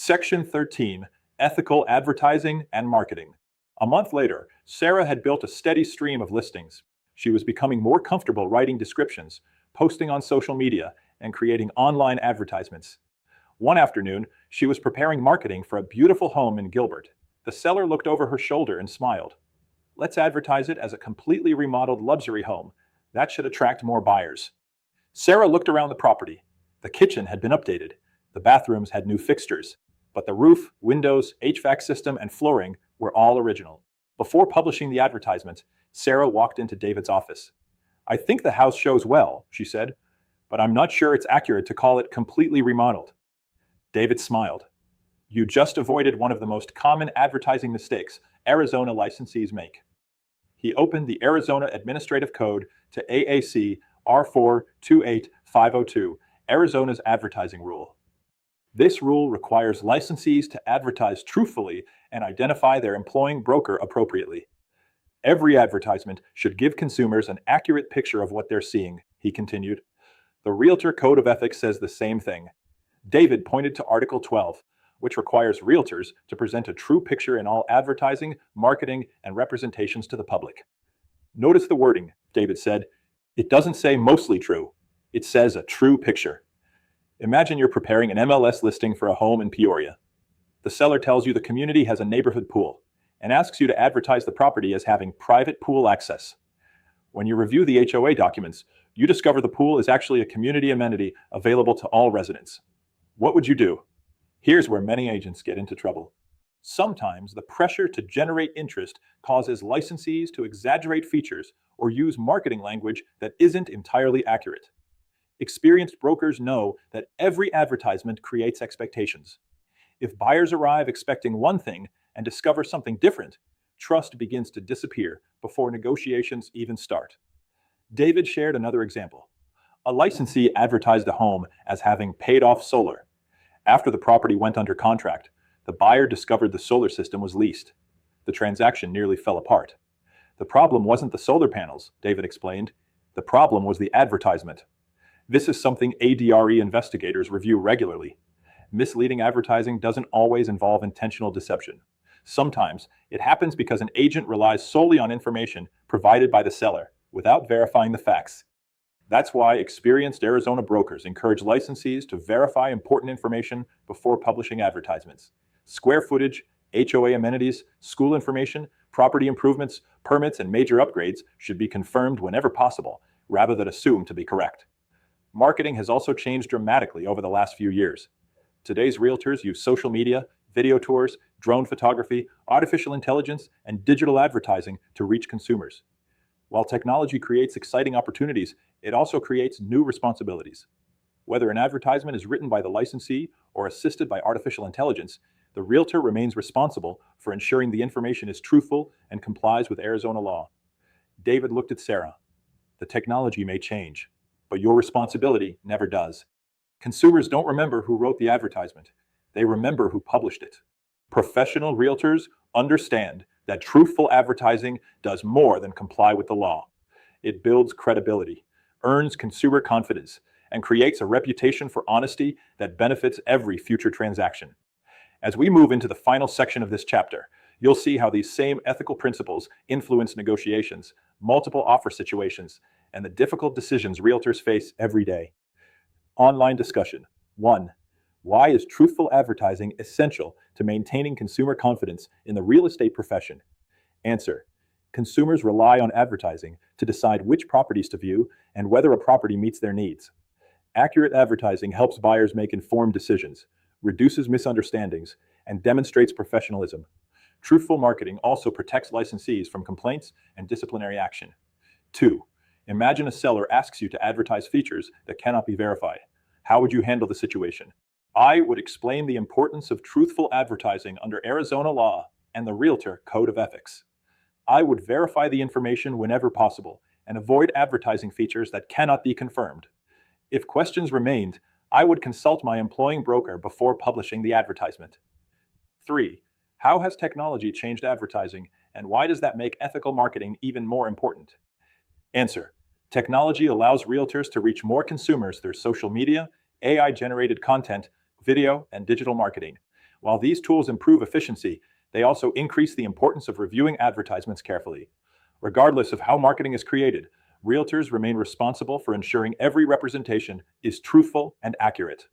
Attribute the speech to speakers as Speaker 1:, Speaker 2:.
Speaker 1: Section 13, Ethical Advertising and Marketing. A month later, Sarah had built a steady stream of listings. She was becoming more comfortable writing descriptions, posting on social media, and creating online advertisements. One afternoon, she was preparing marketing for a beautiful home in Gilbert. The seller looked over her shoulder and smiled. "Let's advertise it as a completely remodeled luxury home. That should attract more buyers." Sarah looked around the property. The kitchen had been updated. The bathrooms had new fixtures. But the roof, windows, HVAC system, and flooring were all original. Before publishing the advertisement, Sarah walked into David's office. "I think the house shows well," she said, "but I'm not sure it's accurate to call it completely remodeled." David smiled. "You just avoided one of the most common advertising mistakes Arizona licensees make." He opened the Arizona Administrative Code to AAC R428502, Arizona's advertising rule. This rule requires licensees to advertise truthfully and identify their employing broker appropriately. "Every advertisement should give consumers an accurate picture of what they're seeing," he continued. "The Realtor Code of Ethics says the same thing." David pointed to Article 12, which requires realtors to present a true picture in all advertising, marketing, and representations to the public. "Notice the wording," David said. "It doesn't say mostly true. It says a true picture." Imagine you're preparing an MLS listing for a home in Peoria. The seller tells you the community has a neighborhood pool and asks you to advertise the property as having private pool access. When you review the HOA documents, you discover the pool is actually a community amenity available to all residents. What would you do? Here's where many agents get into trouble. Sometimes the pressure to generate interest causes licensees to exaggerate features or use marketing language that isn't entirely accurate. Experienced brokers know that every advertisement creates expectations. If buyers arrive expecting one thing and discover something different, trust begins to disappear before negotiations even start. David shared another example. A licensee advertised a home as having paid off solar. After the property went under contract, the buyer discovered the solar system was leased. The transaction nearly fell apart. "The problem wasn't the solar panels," David explained. "The problem was the advertisement." This is something ADRE investigators review regularly. Misleading advertising doesn't always involve intentional deception. Sometimes it happens because an agent relies solely on information provided by the seller without verifying the facts. That's why experienced Arizona brokers encourage licensees to verify important information before publishing advertisements. Square footage, HOA amenities, school information, property improvements, permits, and major upgrades should be confirmed whenever possible, rather than assumed to be correct. Marketing has also changed dramatically over the last few years. Today's realtors use social media, video tours, drone photography, artificial intelligence, and digital advertising to reach consumers. While technology creates exciting opportunities, it also creates new responsibilities. Whether an advertisement is written by the licensee or assisted by artificial intelligence, the realtor remains responsible for ensuring the information is truthful and complies with Arizona law. David looked at Sarah. The technology may change, but your responsibility never does. Consumers don't remember who wrote the advertisement. They remember who published it. Professional realtors understand that truthful advertising does more than comply with the law. It builds credibility, earns consumer confidence, and creates a reputation for honesty that benefits every future transaction. As we move into the final section of this chapter, you'll see how these same ethical principles influence negotiations, multiple offer situations, and the difficult decisions realtors face every day. Online discussion. 1. Why is truthful advertising essential to maintaining consumer confidence in the real estate profession? Answer. Consumers rely on advertising to decide which properties to view and whether a property meets their needs. Accurate advertising helps buyers make informed decisions, reduces misunderstandings, and demonstrates professionalism. Truthful marketing also protects licensees from complaints and disciplinary action. 2. Imagine a seller asks you to advertise features that cannot be verified. How would you handle the situation? I would explain the importance of truthful advertising under Arizona law and the Realtor Code of Ethics. I would verify the information whenever possible and avoid advertising features that cannot be confirmed. If questions remained, I would consult my employing broker before publishing the advertisement. 3. How has technology changed advertising, and why does that make ethical marketing even more important? Answer. Technology allows realtors to reach more consumers through social media, AI-generated content, video, and digital marketing. While these tools improve efficiency, they also increase the importance of reviewing advertisements carefully. Regardless of how marketing is created, realtors remain responsible for ensuring every representation is truthful and accurate.